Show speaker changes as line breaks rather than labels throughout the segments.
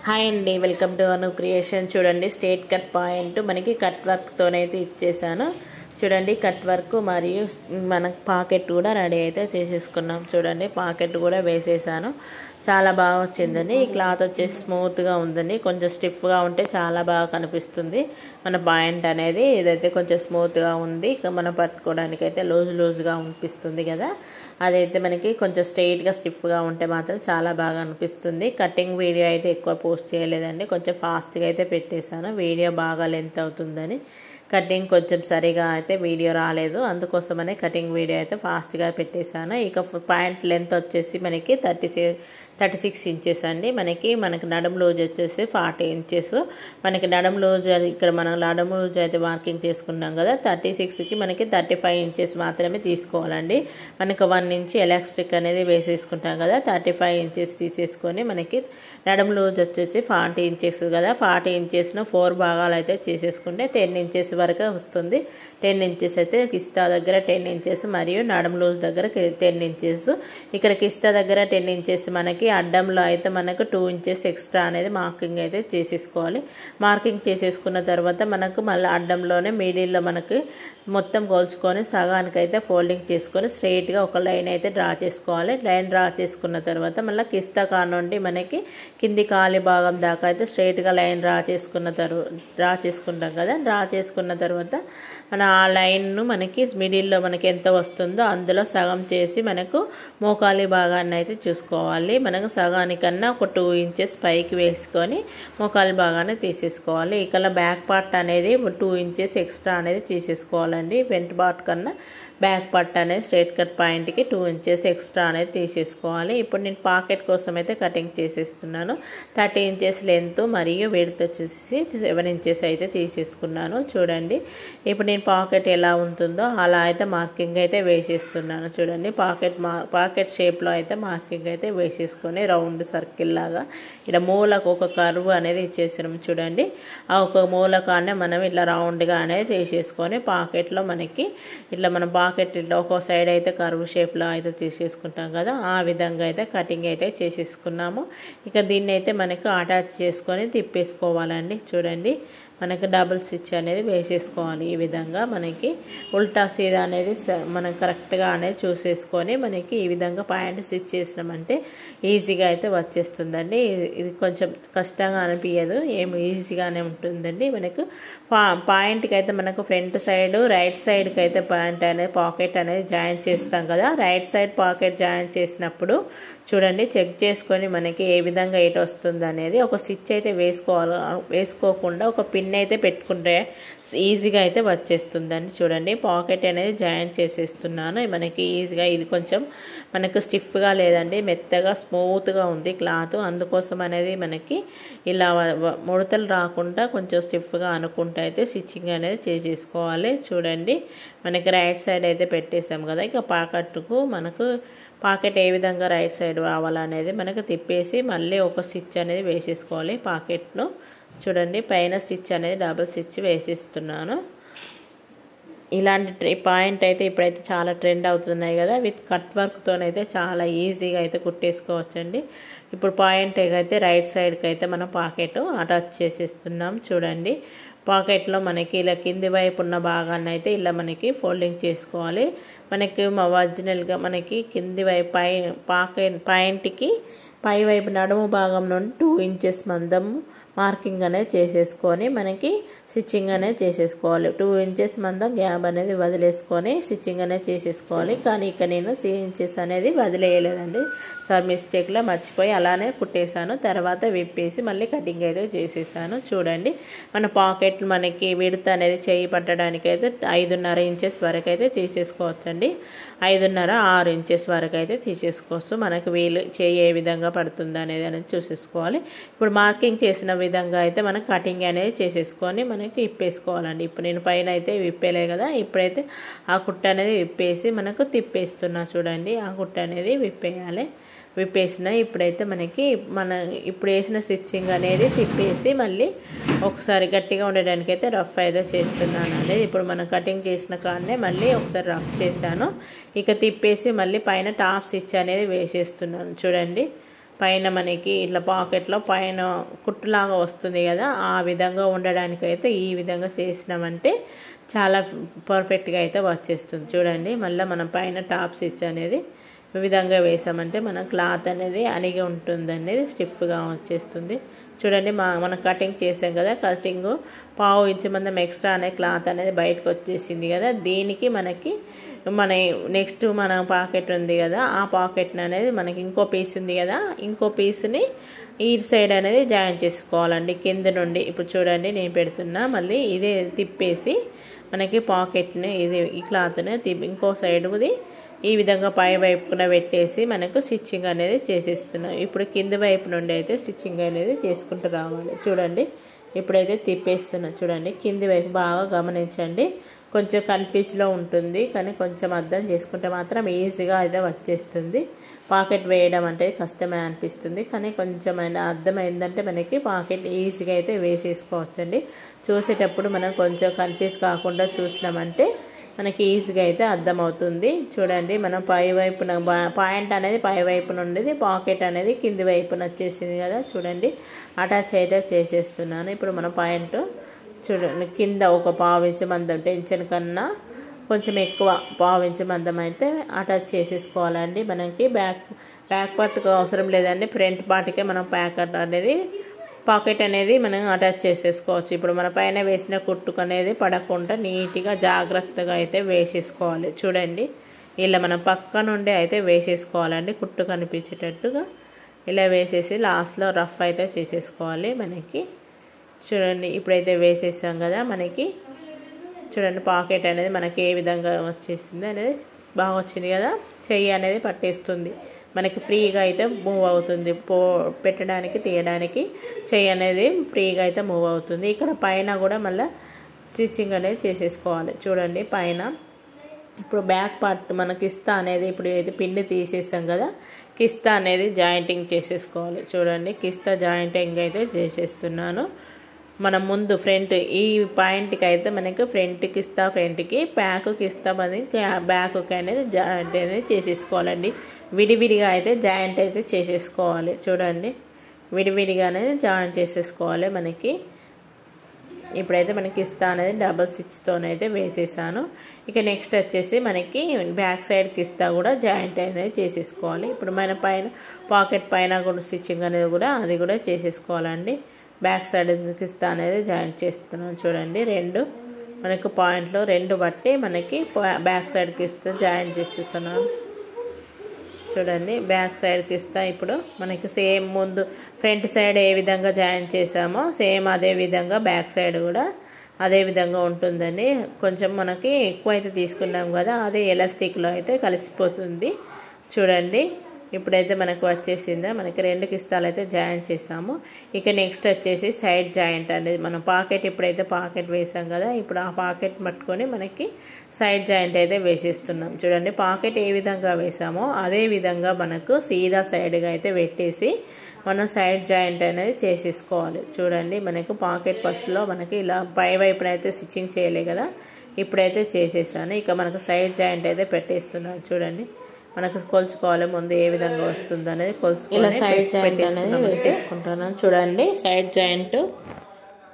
Hi అండి, welcome to Anu creation. చూడండి, straight cut point మనకి కట్ వర్క్తోనైతే ఇచ్చేసాను. చూడండి, కట్ వర్క్ మరియు మనకు పాకెట్ కూడా రెడీ అయితే చేసేసుకున్నాం. చూడండి, పాకెట్ కూడా వేసేసాను. చాలా బాగా వచ్చిందండి. ఈ క్లాత్ వచ్చేసి స్మూత్గా ఉందండి. కొంచెం స్టిఫ్గా ఉంటే చాలా బాగా కనిపిస్తుంది మన పాయింట్ అనేది. ఇదైతే కొంచెం స్మూత్గా ఉంది. మనం పట్టుకోవడానికి అయితే లూజ్గా అనిపిస్తుంది కదా. అదైతే మనకి కొంచెం స్ట్రైట్గా స్టిఫ్గా ఉంటే మాత్రం చాలా బాగా అనిపిస్తుంది. కటింగ్ వీడియో అయితే ఎక్కువ పోస్ట్ చేయలేదండి, కొంచెం ఫాస్ట్గా అయితే పెట్టేశాను. వీడియో బాగా లెంత్ అవుతుందని కటింగ్ కొంచెం సరిగా అయితే వీడియో రాలేదు, అందుకోసమనే కటింగ్ వీడియో అయితే ఫాస్ట్గా పెట్టేశాను. ఇక పాయింట్ లెంత్ వచ్చేసి మనకి 36 ఇంచెస్ అండి. మనకి నడుము లూజ్ వచ్చేసి 40 ఇంచెస్. మనకి నడుము లూజ్ ఇక్కడ మనం నడుము లూజ్ అయితే మార్కింగ్ చేసుకున్నాం కదా. 36కి మనకి 35 ఇంచెస్ మాత్రమే తీసుకోవాలండి. మనకి 1 ఇంచ్ ఎలాస్టిక్ అనేది వేసేసుకుంటాం కదా. 35 ఇంచెస్ తీసేసుకొని మనకి నడుము లూజ్ వచ్చేసి 40 ఇంచెస్ కదా. 40 ఇంచెస్ను 4 భాగాలు అయితే చేసేసుకుంటే 10 ఇంచెస్ వరకు వస్తుంది. 10 ఇంచెస్ అయితే కిస్తా దగ్గర 10 ఇంచెస్ మరియు నడుము లూజ్ దగ్గర 10 ఇంచెస్. ఇక్కడ కిస్తా దగ్గర 10 ఇంచెస్ మనకి అడ్డంలో అయితే మనకు 2 ఇంచెస్ ఎక్స్ట్రా అనేది మార్కింగ్ అయితే చేసేసుకోవాలి. మార్కింగ్ చేసేసుకున్న తర్వాత మనకు మళ్ళీ అడ్డంలోనే మిడిల్లో మనకి మొత్తం కోల్చుకొని సగానికి అయితే ఫోల్డింగ్ చేసుకొని స్ట్రైట్గా ఒక లైన్ అయితే డ్రా చేసుకోవాలి. లైన్ డ్రా చేసుకున్న తర్వాత మళ్ళీ కిస్తా కాడ నుండి మనకి కింది కాలి భాగం దాకా అయితే స్ట్రైట్గా లైన్ డ్రా చేసుకుంటాం కదా. డ్రా చేసుకున్న తర్వాత మన ఆ లైన్ను మనకి మిడిల్లో మనకి ఎంత వస్తుందో అందులో సగం చేసి మనకు మోకాలి భాగాన్ని అయితే చూసుకోవాలి. మనకు సగానికన్నా ఒక 2 ఇంచెస్ పైకి వేసుకొని మోకాలి భాగాన్ని తీసేసుకోవాలి. ఇక్కడ బ్యాక్ పార్ట్ అనేది 2 ఇంచెస్ ఎక్స్ట్రా అనేది తీసేసుకోవాలండి. ఫ్రంట్ పార్ట్ కన్నా బ్యాక్ పార్ట్ అనేది స్ట్రైట్ కట్ పాయింట్కి 2 ఇంచెస్ ఎక్స్ట్రా అనేది తీసేసుకోవాలి. ఇప్పుడు నేను పాకెట్ కోసం అయితే కటింగ్ చేసేస్తున్నాను. 30 ఇంచెస్ లెంత్ మరియు విడ్త్ వచ్చేసి 7 ఇంచెస్ అయితే తీసేసుకున్నాను. చూడండి, ఇప్పుడు నేను పాకెట్ ఎలా ఉంటుందో అలా అయితే మార్కింగ్ అయితే వేసేస్తున్నాను. చూడండి, పాకెట్ షేప్లో అయితే మార్కింగ్ అయితే వేసేసుకొని రౌండ్ సర్కిల్ లాగా ఇలా మూలకు ఒక కర్వ్ అనేది ఇచ్చేసినాం. చూడండి, ఆ ఒక మూలకాన్ని మనం ఇట్లా రౌండ్గా అనేది తీసేసుకొని పాకెట్లో మనకి ఇట్లా మనం పాకెట్ ఇట్లా ఒక్కో సైడ్ అయితే కర్వ్ షేప్లో అయితే తీసేసుకుంటాం కదా. ఆ విధంగా అయితే కటింగ్ అయితే చేసేసుకున్నాము. ఇక దీన్ని అయితే మనకు అటాచ్ చేసుకొని తిప్పేసుకోవాలండి. చూడండి, మనకి డబుల్ స్టిచ్ అనేది వేసేసుకోవాలి. ఈ విధంగా మనకి ఉల్టా సీదా అనేది మనం కరెక్ట్గా అనేది చూసేసుకొని మనకి ఈ విధంగా పాయింట్ స్టిచ్ చేసినామంటే ఈజీగా అయితే వచ్చేస్తుందండి. ఇది కొంచెం కష్టంగా అనిపించదు, ఏమి ఈజీగానే ఉంటుందండి. మనకు పాయింట్కి అయితే మనకు ఫ్రంట్ సైడ్ రైట్ సైడ్కి అయితే పాకెట్ అనేది జాయిన్ చేస్తాం కదా. రైట్ సైడ్ పాకెట్ జాయిన్ చేసినప్పుడు చూడండి, చెక్ చేసుకొని మనకి ఏ విధంగా ఎటు వస్తుంది అనేది ఒక స్టిచ్ అయితే వేసుకోకుండా ఒక పిన్ అయితే పెట్టుకుంటే ఈజీగా అయితే వచ్చేస్తుందండి. చూడండి, పాకెట్ అనేది జాయిన్ చేసేస్తున్నాను. మనకి ఈజీగా ఇది కొంచెం మనకు స్టిఫ్గా లేదండి, మెత్తగా స్మూత్గా ఉంది క్లాత్. అందుకోసం అనేది మనకి ఇలా ముడతలు రాకుండా కొంచెం స్టిఫ్గా అనుకుంటే అయితే స్టిచ్చింగ్ అనేది చేసేసుకోవాలి. చూడండి, మనకి రైట్ సైడ్ అయితే పెట్టేసాం కదా. ఇక పాకెట్ ఏ విధంగా రైట్ సైడ్ రావాలనేది మనకు తిప్పేసి మళ్ళీ ఒక స్టిచ్ అనేది వేసేసుకోవాలి పాకెట్ను. చూడండి, పైన స్టిచ్ అనేది డబుల్ స్టిచ్ వేసేస్తున్నాను. ఇలాంటి పాయింట్ అయితే ఇప్పుడైతే చాలా ట్రెండ్ అవుతున్నాయి కదా. విత్ కట్ వర్క్తోనైతే చాలా ఈజీగా అయితే కుట్టేసుకోవచ్చండి. ఇప్పుడు పాయింట్ అయితే రైట్ సైడ్కి అయితే మనం పాకెట్ అటాచ్ చేసేస్తున్నాం. చూడండి, పాకెట్లో మనకి ఇలా కింది వైపు ఉన్న భాగాన్ని అయితే ఇలా మనకి ఫోల్డింగ్ చేసుకోవాలి. మనకి ఒరిజినల్గా మనకి కింది వైపు పాయింట్కి పై వైపు నడుము భాగం నుండి 2 ఇంచెస్ మందం మార్కింగ్ అనేది చేసేసుకొని మనకి స్టిచ్చింగ్ అనేది చేసేసుకోవాలి. 2 ఇంచెస్ మందం గ్యాప్ అనేది వదిలేసుకొని స్టిచ్చింగ్ అనేది చేసేసుకోవాలి. కానీ ఇక్కడ నేను 3 ఇంచెస్ అనేది వదిలేయలేదండి, మిస్టేక్లో మర్చిపోయి అలానే కుట్టేశాను. తర్వాత విప్పేసి మళ్ళీ కటింగ్ అయితే చేసేసాను. చూడండి, మన పాకెట్ మనకి విడ్త్ అనేది చేయి పట్టడానికి అయితే 5.5 ఇంచెస్ వరకు అయితే తీసేసుకోవచ్చండి. 5.5-6 ఇంచెస్ వరకు అయితే తీసేసుకోవచ్చు. మనకు వీలు చేయి ఏ విధంగా పడుతుంది అనేది చూసేసుకోవాలి. ఇప్పుడు మార్కింగ్ చేసిన విధంగా అయితే మనం కటింగ్ అనేది చేసేసుకొని మనకి విప్పేసుకోవాలండి. ఇప్పుడు నేను పైన అయితే విప్పేలే కదా, ఇప్పుడైతే ఆ కుట్ట అనేది విప్పేసి మనకు తిప్పేస్తున్నా. చూడండి, ఆ కుట్ట అనేది విప్పేసిన ఇప్పుడైతే మనకి ఇప్పుడు వేసిన స్టిచ్చింగ్ అనేది తిప్పేసి మళ్ళీ ఒకసారి గట్టిగా ఉండడానికి అయితే రఫ్ అయితే చేస్తున్నాను అనేది. ఇప్పుడు మనం కటింగ్ చేసిన కాడనే మళ్ళీ ఒకసారి రఫ్ చేశాను. ఇక తిప్పేసి మళ్ళీ పైన టాప్ స్టిచ్ అనేది వేసేస్తున్నాను. చూడండి, పైన మనకి ఇట్లా పాకెట్లో పైన కుట్టులాగా వస్తుంది కదా, ఆ విధంగా ఉండడానికైతే ఈ విధంగా చేసినామంటే చాలా పర్ఫెక్ట్గా అయితే వచ్చేస్తుంది. చూడండి మళ్ళీ మనం పైన టాప్ స్టిచ్ అనేది ఈ విధంగా వేసామంటే మన క్లాత్ అనేది అణిగి ఉంటుంది అనేది స్టిఫ్గా వచ్చేస్తుంది. చూడండి మనం కటింగ్ చేసాం కదా, కటింగ్ పావు ఇంచు మందం ఎక్స్ట్రా అనే క్లాత్ అనేది బయటకు వచ్చేసింది కదా, దీనికి మనకి మన నెక్స్ట్ మన పాకెట్ ఉంది కదా, ఆ పాకెట్ అనేది మనకి ఇంకో పీస్ ఉంది కదా, ఇంకో పీస్ని ఈ సైడ్ అనేది జాయిన్ చేసుకోవాలండి కింద నుండి. ఇప్పుడు చూడండి నేను పెడుతున్నా, మళ్ళీ ఇదే తిప్పేసి మనకి పాకెట్ని ఈ క్లాత్ని ఇంకో సైడ్ది ఈ విధంగా పై వైపున పెట్టేసి మనకు స్టిచ్చింగ్ అనేది చేసేస్తున్నాం. ఇప్పుడు కింది వైపు నుండి అయితే స్టిచ్చింగ్ అనేది చేసుకుంటూ రావాలి. చూడండి ఇప్పుడైతే తిప్పేస్తున్నాం. చూడండి కింది వైపు బాగా గమనించండి, కొంచెం కన్ఫ్యూజ్లో ఉంటుంది కానీ కొంచెం అర్థం చేసుకుంటే మాత్రం ఈజీగా అయితే వచ్చేస్తుంది. పాకెట్ వేయడం అంటే కష్టమే అనిపిస్తుంది కానీ కొంచెమైనా అర్థమైందంటే మనకి పాకెట్ ఈజీగా అయితే వేసేసుకోవచ్చండి. చూసేటప్పుడు మనం కొంచెం కన్ఫ్యూజ్ కాకుండా చూసినామంటే మనకి ఈజీగా అయితే అర్థమవుతుంది. చూడండి మనం పై వైపున పాయింట్ అనేది పై వైపున ఉండేది, పాకెట్ అనేది కింది వైపున వచ్చేసింది కదా. చూడండి అటాచ్ అయితే చేసేస్తున్నాను. ఇప్పుడు మన పాయింట్ చూడండి కింద ఒక పావు ఇంచు మందం, టెన్షన్ కన్నా కొంచెం ఎక్కువ పావు ఇంచు మందం అయితే అటాచ్ చేసేసుకోవాలండి. మనకి బ్యాక్ పార్ట్కి అవసరం లేదండి, ఫ్రంట్ పార్ట్కే మనం పాకెట్ అనేది మనం అటాచ్ చేసేసుకోవచ్చు. ఇప్పుడు మన పైన వేసిన కుట్టుకు అనేది పడకుండా నీట్గా జాగ్రత్తగా అయితే వేసేసుకోవాలి. చూడండి ఇలా మనం పక్క నుండి అయితే వేసేసుకోవాలండి, కుట్టు కనిపించేటట్టుగా ఇలా వేసేసి లాస్ట్లో రఫ్ అయితే చేసేసుకోవాలి మనకి. చూడండి ఇప్పుడైతే వేసేసాం కదా, మనకి చూడండి పాకెట్ అనేది మనకి ఏ విధంగా వచ్చేసింది అనేది బాగా వచ్చింది కదా. చెయ్యి అనేది పట్టేస్తుంది, మనకి ఫ్రీగా అయితే మూవ్ అవుతుంది, పెట్టడానికి తీయడానికి చెయ్యి అనేది ఫ్రీగా అయితే మూవ్ అవుతుంది. ఇక్కడ పైన కూడా మళ్ళీ స్టిచ్చింగ్ అనేది చేసేసుకోవాలి. చూడండి పైన ఇప్పుడు బ్యాక్ పార్ట్ మన కిస్తా అనేది ఇప్పుడు అయితే పిన్ని తీసేసాం కదా, కిస్తా అనేది జాయింటింగ్ చేసేసుకోవాలి. చూడండి కిస్తా జాయింటింగ్ అయితే చేసేస్తున్నాను. మనం ముందు ఫ్రంట్ ఈ పాయింట్కి అయితే మనకి ఫ్రంట్ కిస్తా, ఫ్రంట్కి బ్యాక్ కిస్తా, మనకి బ్యాక్కి అనేది జాయింట్ అనేది చేసేసుకోవాలండి. విడివిడిగా అయితే జాయింట్ అయితే చేసేసుకోవాలి. చూడండి విడివిడిగానే జాయింట్ చేసేసుకోవాలి మనకి. ఇప్పుడైతే మనకి కిస్తా అనేది డబుల్ స్టిచ్తోనైతే వేసేసాను. ఇక నెక్స్ట్ వచ్చేసి మనకి బ్యాక్ సైడ్ కిస్తా కూడా జాయింట్ అనేది చేసేసుకోవాలి. ఇప్పుడు మన పైన పాకెట్ పైన కూడా స్టిచ్చింగ్ అనేది కూడా అది కూడా చేసేసుకోవాలండి. బ్యాక్ సైడ్ కిస్తా అనేది జాయింట్ చేస్తున్నాం. చూడండి రెండు మనకు పాయింట్లో రెండు బట్టి మనకి బ్యాక్ సైడ్ కిస్తా జాయింట్ చేస్తున్నాను. చూడండి బ్యాక్ సైడ్ కిస్తా ఇప్పుడు మనకి సేమ్ ముందు ఫ్రంట్ సైడ్ ఏ విధంగా జాయిన్ చేసామో సేమ్ అదే విధంగా బ్యాక్ సైడ్ కూడా అదే విధంగా ఉంటుందండి. కొంచెం మనకి ఎక్కువ అయితే తీసుకున్నాం కదా, అదే ఎలాస్టిక్లో అయితే కలిసిపోతుంది. చూడండి ఇప్పుడైతే మనకు వచ్చేసిందా, మనకి రెండు కిస్తాలు అయితే జాయిన్ చేసాము. ఇక నెక్స్ట్ వచ్చేసి సైడ్ జాయింట్ అనేది మనం పాకెట్ ఇప్పుడైతే పాకెట్ వేసాం కదా, ఇప్పుడు ఆ పాకెట్ పట్టుకొని మనకి సైడ్ జాయింట్ అయితే వేసేస్తున్నాం. చూడండి పాకెట్ ఏ విధంగా వేసామో అదే విధంగా మనకు సీదా సైడ్గా అయితే పెట్టేసి మనం సైడ్ జాయింట్ అనేది చేసేసుకోవాలి. చూడండి మనకు పాకెట్ ఫస్ట్లో మనకి ఇలా పై వైపున అయితే స్టిచ్చింగ్ చేయలే కదా, ఇప్పుడైతే చేసేసాను. ఇక మనకు సైడ్ జాయింట్ అయితే పెట్టేస్తున్నాను. చూడండి మనకు కొలుచుకోవాలి ముందు ఏ విధంగా వస్తుంది అనేది కొలుచుకొని సైడ్ జాయింట్ అనేది వేసేసుకుంటాను. చూడండి సైడ్ జాయింట్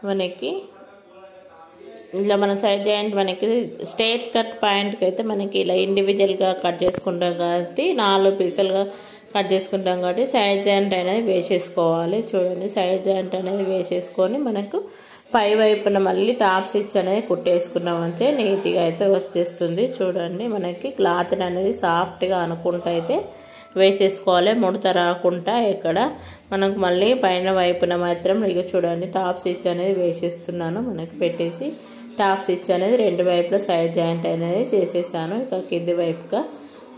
మనకి ఇలా మన సైడ్ జాయింట్ మనకి స్ట్రైట్ కట్ పాయింట్కి అయితే మనకి ఇలా ఇండివిజువల్గా కట్ చేసుకుంటాం కాబట్టి 4 పీసులుగా కట్ చేసుకుంటాం కాబట్టి సైడ్ జాయింట్ అనేది వేసేసుకోవాలి. చూడండి సైడ్ జాయింట్ అనేది వేసేసుకొని మనకు పై వైపున మళ్ళీ టాప్ స్టిచ్ అనేది కుట్టేసుకున్నామంటే నీట్గా అయితే వచ్చేస్తుంది. చూడండి మనకి క్లాత్ అనేది సాఫ్ట్గా అనుకుంటూ అయితే వేసేసుకోవాలి, ముడత రాకుండా ఎక్కడ మనకు మళ్ళీ పైన వైపున మాత్రం ఇక చూడండి టాప్ స్టిచ్ అనేది వేసేస్తున్నాను. మనకి పెట్టేసి టాప్ స్టిచ్ అనేది రెండు వైపులా సైడ్ జాయింట్ అనేది చేసేసాను. ఇక కింది వైపుగా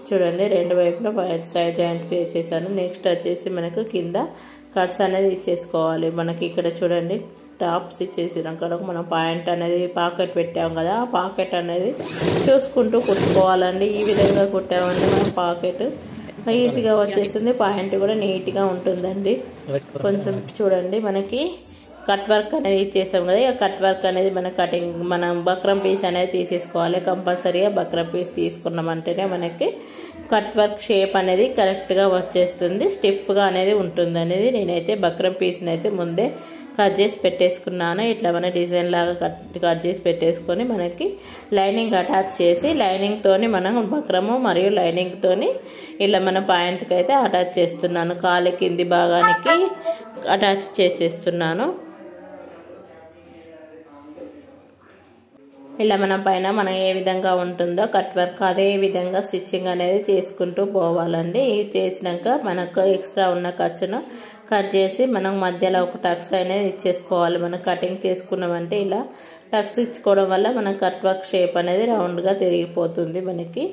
చూడండి రెండు వైపులా సైడ్ జాయింట్ వేసేసాను. నెక్స్ట్ వచ్చేసి మనకు కింద కట్స్ అనేది ఇచ్చేసుకోవాలి. మనకి ఇక్కడ చూడండి టాప్ స్టిచ్ చేసినాక మనం పాయింట్ అనేది పాకెట్ పెట్టాం కదా, ఆ పాకెట్ అనేది చూసుకుంటూ కుట్టుకోవాలండి. ఈ విధంగా కుట్టామంటే మనం పాకెట్ ఈజీగా వచ్చేస్తుంది, పాయింట్ కూడా నీట్గా ఉంటుందండి. కొంచెం చూడండి మనకి కట్ వర్క్ అనేది ఇచ్చేసాం కదా, ఇక కట్ వర్క్ అనేది మనం బక్రం పీస్ అనేది తీసేసుకోవాలి. కంపల్సరీగా బక్రం పీస్ తీసుకున్నామంటేనే మనకి కట్ వర్క్ షేప్ అనేది కరెక్ట్గా వచ్చేస్తుంది, స్టిఫ్గా అనేది ఉంటుంది అనేది. నేనైతే బక్రం పీస్ని అయితే ముందే కట్ చేసి పెట్టేసుకున్నాను. ఇట్లా మన డిజైన్ లాగా కట్ చేసి పెట్టేసుకొని మనకి లైనింగ్ అటాచ్ చేసి లైనింగ్తోని మనం బక్రము మరియు లైనింగ్తోని ఇలా మన పాయింట్కి అయితే అటాచ్ చేస్తున్నాను. కాలు కింది భాగానికి అటాచ్ చేసేస్తున్నాను. ఇలా మన పైన మనం ఏ విధంగా ఉంటుందో కట్ వర్క్ అదే విధంగా స్టిచ్చింగ్ అనేది చేసుకుంటూ పోవాలండి. ఇది చేసినాక మనకు ఎక్స్ట్రా ఉన్న ఖర్చును కట్ చేసి మనం మధ్యలో ఒక టక్స్ అనేది ఇచ్చేసుకోవాలి. మనం కటింగ్ చేసుకున్నామంటే ఇలా టక్స్ ఇచ్చుకోవడం వల్ల మన కట్ వర్క్ షేప్ అనేది రౌండ్గా తిరిగిపోతుంది, మనకి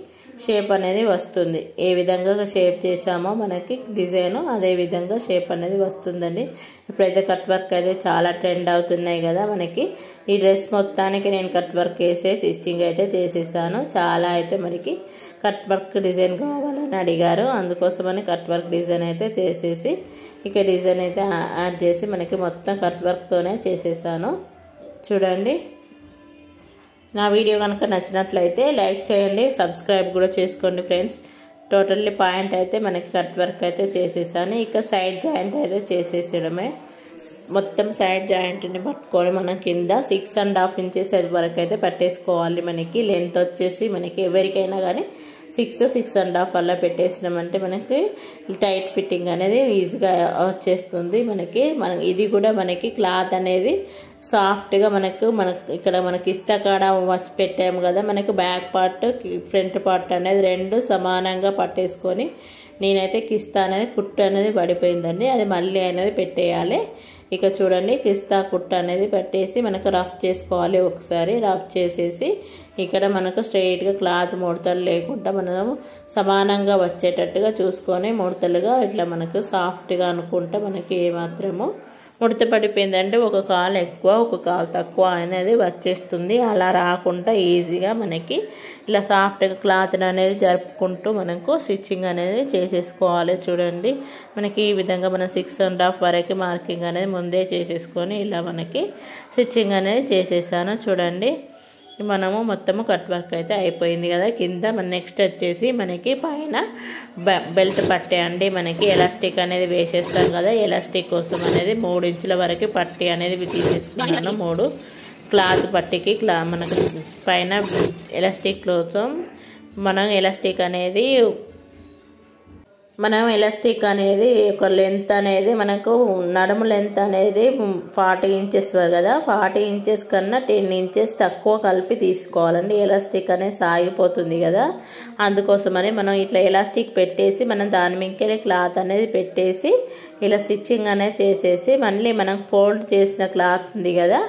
షేప్ అనేది వస్తుంది. ఏ విధంగా షేప్ చేసామో మనకి డిజైన్ అదే విధంగా షేప్ అనేది వస్తుందండి. ఇప్పుడైతే కట్ వర్క్ అయితే చాలా ట్రెండ్ అవుతున్నాయి కదా మనకి. ఈ డ్రెస్ మొత్తానికి నేను కట్ వర్క్ వేసే స్టిచ్చింగ్ అయితే చేసేసాను. చాలా అయితే మనకి కట్ వర్క్ డిజైన్ కావాలని అడిగారు, అందుకోసమని కట్ వర్క్ డిజైన్ అయితే చేసేసి ఇక డిజైన్ అయితే యాడ్ చేసి మనకి మొత్తం కట్ వర్క్తోనే చేసేసాను. చూడండి, నా వీడియో కనుక నచ్చినట్లయితే లైక్ చేయండి, సబ్స్క్రైబ్ కూడా చేసుకోండి ఫ్రెండ్స్. టోటల్లీ పాయింట్ అయితే మనకి కట్ వర్క్ అయితే చేసేసాను. ఇక సైడ్ జాయింట్ అయితే చేసేసడమే. మొత్తం సైడ్ జాయింట్ని పట్టుకొని మనం కింద 6.5 ఇంచెస్ వరకు అయితే పట్టేసుకోవాలి. మనకి లెంత్ వచ్చేసి మనకి ఎవరికైనా కానీ 6.5 అలా పెట్టేసినామంటే మనకి టైట్ ఫిట్టింగ్ అనేది ఈజీగా వచ్చేస్తుంది. ఇది కూడా మనకి క్లాత్ అనేది సాఫ్ట్గా మనకు ఇక్కడ మనకి ఇస్తకాడ పెట్టాము కదా, మనకి బ్యాక్ పార్ట్ ఫ్రంట్ పార్ట్ అనేది రెండు సమానంగా పట్టేసుకొని నేనైతే కిస్తా అనేది కుట్టు అనేది పడిపోయిందండి, అది మళ్ళీ అనేది పెట్టేయాలి. ఇక చూడండి, కిస్తా కుట్టు అనేది పెట్టేసి మనకు రఫ్ చేసుకోవాలి. ఒకసారి రఫ్ చేసేసి ఇక్కడ మనకు స్ట్రైట్గా క్లాత్ ముడతలు లేకుండా మనం సమానంగా వచ్చేటట్టుగా చూసుకొని ముడతలుగా ఇట్లా మనకు సాఫ్ట్గా అనుకుంటే మనకి ఏమాత్రము ముడత పడిపోయిందంటే ఒక కాలు ఎక్కువ ఒక కాలు తక్కువ అనేది వచ్చేస్తుంది. అలా రాకుండా ఈజీగా మనకి ఇలా సాఫ్ట్గా క్లాత్ అనేది జరుపుకుంటూ మనకు స్టిచ్చింగ్ అనేది చేసేసుకోవాలి. చూడండి, మనకి ఈ విధంగా మనం 6.5 వరకు మార్కింగ్ అనేది ముందే చేసేసుకొని ఇలా మనకి స్టిచ్చింగ్ అనేది చేసేసాను. చూడండి, మనము మొత్తము కట్ వర్క్ అయితే అయిపోయింది కదా. కింద నెక్స్ట్ వచ్చేసి మనకి పైన బెల్ట్ పట్టే అండి, మనకి ఎలాస్టిక్ అనేది వేసేస్తాం కదా. ఎలాస్టిక్ కోసం అనేది 3 ఇంచుల వరకు పట్టి అనేది తీసేసుకున్నాను. 3 క్లాత్ పట్టికి మనకు పైన ఎలాస్టిక్ కోసం మనం ఎలాస్టిక్ అనేది ఒక లెంత్ అనేది మనకు నడుము లెంత్ అనేది 40 ఇంచెస్ కదా. 40 ఇంచెస్ కన్నా 10 ఇంచెస్ తక్కువ కలిపి తీసుకోవాలండి. ఎలాస్టిక్ అనేది సాగిపోతుంది కదా, అందుకోసమని మనం ఇట్లా ఎలాస్టిక్ పెట్టేసి మనం దాని మీదకి క్లాత్ అనేది పెట్టేసి ఇలా స్టిచ్చింగ్ అనేది చేసేసి మళ్ళీ మనం ఫోల్డ్ చేసిన క్లాత్ ఉంది కదా,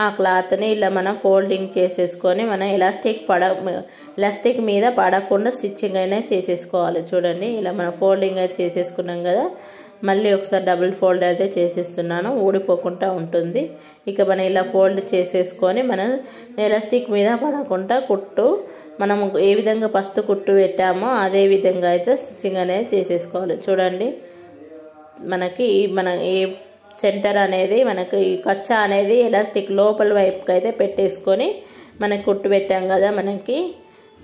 ఆ క్లాత్ని ఇలా మనం ఫోల్డింగ్ చేసేసుకొని మనం ఎలాస్టిక్ మీద పడకుండా స్టిచ్చింగ్ అనేది చేసేసుకోవాలి. చూడండి, ఇలా మనం ఫోల్డింగ్ అయితే చేసేసుకున్నాం కదా, మళ్ళీ ఒకసారి డబుల్ ఫోల్డ్ అయితే చేసేస్తున్నాను, ఊడిపోకుండా ఉంటుంది. ఇక మనం ఇలా ఫోల్డ్ చేసేసుకొని మనం ఎలాస్టిక్ మీద పడకుండా కుట్టు మనం ఏ విధంగా ఫస్ట్ కుట్టు పెట్టామో అదే విధంగా అయితే స్టిచ్చింగ్ అనేది చేసేసుకోవాలి. చూడండి, మనకి ఈ సెంటర్ అనేది మనకు ఈ కచ్చా అనేది ఎలాస్టిక్ లోపల వైపుకి అయితే పెట్టేసుకొని మనకి కుట్టు పెట్టాం కదా.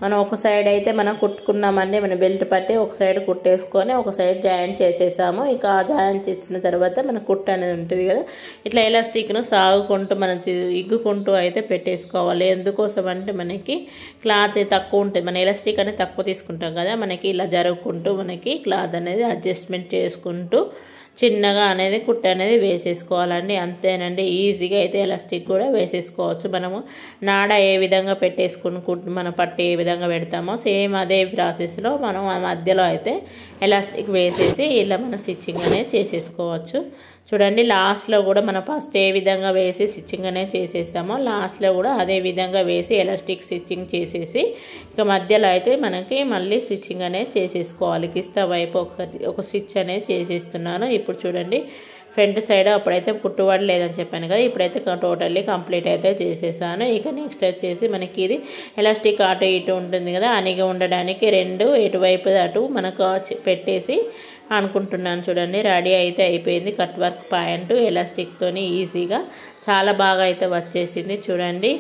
మనం ఒక సైడ్ అయితే మనం కుట్టుకున్నామండి, మన బెల్ట్ పట్టి ఒక సైడ్ కుట్టేసుకొని ఒక సైడ్ జాయింట్ చేసేసాము. ఇక ఆ జాయింట్ చేసిన తర్వాత మన కుట్టు అనేది ఉంటుంది కదా, ఇట్లా ఎలాస్టిక్ను సాగుకుంటూ మనం ఇగ్గుకుంటూ అయితే పెట్టేసుకోవాలి. ఎందుకోసం అంటే మనకి క్లాత్ తక్కువ ఉంటుంది, మన ఎలాస్టిక్ అనేది తక్కువ తీసుకుంటాం కదా, మనకి ఇలా జరుగుకుంటూ మనకి క్లాత్ అనేది అడ్జస్ట్మెంట్ చేసుకుంటూ చిన్నగా అనేది కుట్టు అనేది వేసేసుకోవాలండి. అంతేనండి, ఈజీగా అయితే ఎలాస్టిక్ కూడా వేసేసుకోవచ్చు. మనము నాడ ఏ విధంగా పెట్టేసుకుని మన పట్టు ఏ విధంగా పెడతామో సేమ్ అదే ప్రాసెస్లో మనం ఆ మధ్యలో అయితే ఎలాస్టిక్ వేసేసి ఇలా మన స్టిచ్చింగ్ అనేది చేసేసుకోవచ్చు. చూడండి, లాస్ట్లో కూడా మనం ఫస్ట్ ఏ విధంగా వేసి స్టిచ్చింగ్ అనేది చేసేసామో లాస్ట్లో కూడా అదే విధంగా వేసి ఎలాస్టిక్ స్టిచ్చింగ్ చేసేసి ఇక మధ్యలో అయితే మనకి మళ్ళీ స్టిచ్చింగ్ అనేది చేసేసుకోవాలి. కిస్తా వైపు ఒక స్టిచ్ అనేది చేసేస్తున్నాను. ఇప్పుడు చూడండి, ఫ్రంట్ సైడ్ అప్పుడైతే కుట్టుబడి లేదని చెప్పాను కదా, ఇప్పుడైతే టోటల్లీ కంప్లీట్ అయితే చేసేసాను. ఇక నెక్స్ట్ వచ్చేసి మనకి ఇది ఎలాస్టిక్ అటు ఇటు ఉంటుంది కదా, అనిగి ఉండడానికి రెండు ఎటువైపు అటు మనకు పెట్టేసి అనుకుంటున్నాను. చూడండి రెడీ అయితే అయిపోయింది. కట్ వర్క్ ప్యాంటు ఎలాస్టిక్తోని ఈజీగా చాలా బాగా అయితే వచ్చేసింది. చూడండి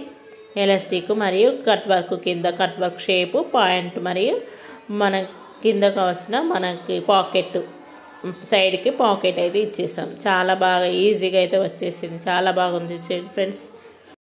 ఎలాస్టిక్ మరియు కట్ వర్క్ కింద కట్ వర్క్ షేపు పాయింట్ మరియు మన కింద కావాల్సిన మనకి పాకెట్ సైడ్కి పాకెట్ అయితే ఇచ్చేసాం. చాలా బాగా ఈజీగా అయితే వచ్చేసింది. చాలా బాగుంది ఫ్రెండ్స్.